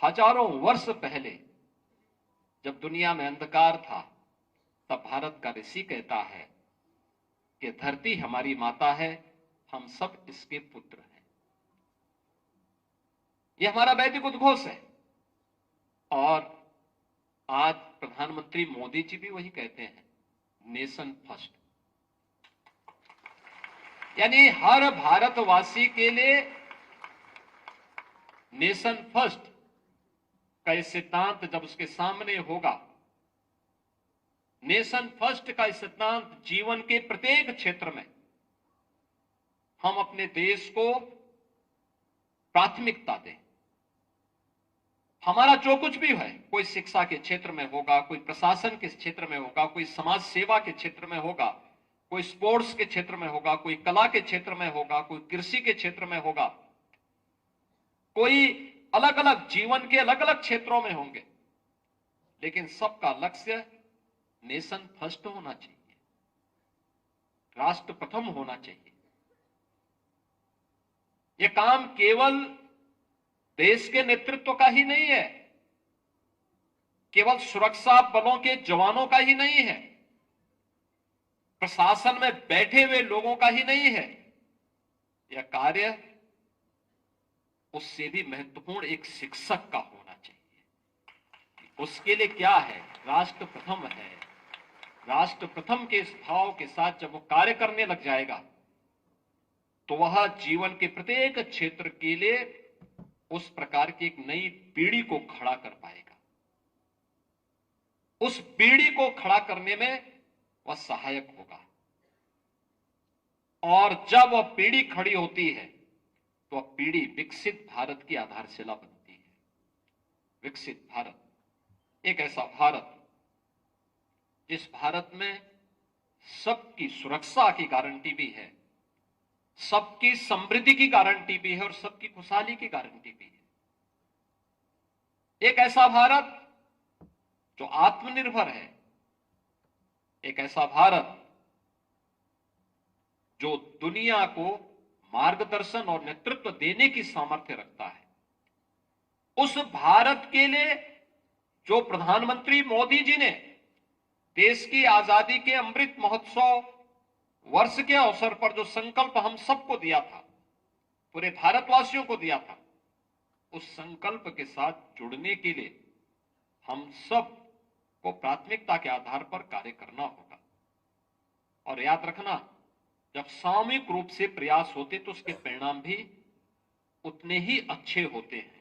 हजारों वर्ष पहले जब दुनिया में अंधकार था, तब भारत का ऋषि कहता है कि धरती हमारी माता है, हम सब इसके पुत्र हैं। यह हमारा वैदिक उद्घोष है। और आज प्रधानमंत्री मोदी जी भी वही कहते हैं, नेशन फर्स्ट। यानी हर भारतवासी के लिए नेशन फर्स्ट का यह सिद्धांत जब उसके सामने होगा, नेशन फर्स्ट का सिद्धांत जीवन के प्रत्येक क्षेत्र में हम अपने देश को प्राथमिकता दें। हमारा जो कुछ भी है, कोई शिक्षा के क्षेत्र में होगा, कोई प्रशासन के क्षेत्र में होगा, कोई समाज सेवा के क्षेत्र में होगा, कोई स्पोर्ट्स के क्षेत्र में होगा, कोई कला के क्षेत्र में होगा, कोई कृषि के क्षेत्र में होगा, कोई अलग अलग जीवन के अलग अलग क्षेत्रों में होंगे, लेकिन सबका लक्ष्य नेशन फर्स्ट होना चाहिए, राष्ट्र प्रथम होना चाहिए। यह काम केवल देश के नेतृत्व का ही नहीं है, केवल सुरक्षा बलों के जवानों का ही नहीं है, प्रशासन में बैठे हुए लोगों का ही नहीं है। यह कार्य उससे भी महत्वपूर्ण एक शिक्षक का होना चाहिए। उसके लिए क्या है? राष्ट्र प्रथम है। राष्ट्र प्रथम के इस भाव के साथ जब वो कार्य करने लग जाएगा, तो वह जीवन के प्रत्येक क्षेत्र के लिए उस प्रकार की एक नई पीढ़ी को खड़ा कर पाएगा। उस पीढ़ी को खड़ा करने में वह सहायक होगा। और जब वह पीढ़ी खड़ी होती है, तो वह पीढ़ी विकसित भारत की आधारशिला बनती है। विकसित भारत, एक ऐसा भारत जिस भारत में सबकी सुरक्षा की गारंटी भी है, सबकी समृद्धि की गारंटी भी है और सबकी खुशहाली की गारंटी भी है। एक ऐसा भारत जो आत्मनिर्भर है, एक ऐसा भारत जो दुनिया को मार्गदर्शन और नेतृत्व देने की सामर्थ्य रखता है। उस भारत के लिए जो प्रधानमंत्री मोदी जी ने देश की आजादी के अमृत महोत्सव वर्ष के अवसर पर जो संकल्प हम सबको दिया था, पूरे भारतवासियों को दिया था, उस संकल्प के साथ जुड़ने के लिए हम सब को प्राथमिकता के आधार पर कार्य करना होगा। और याद रखना, जब सामूहिक रूप से प्रयास होते तो उसके परिणाम भी उतने ही अच्छे होते हैं।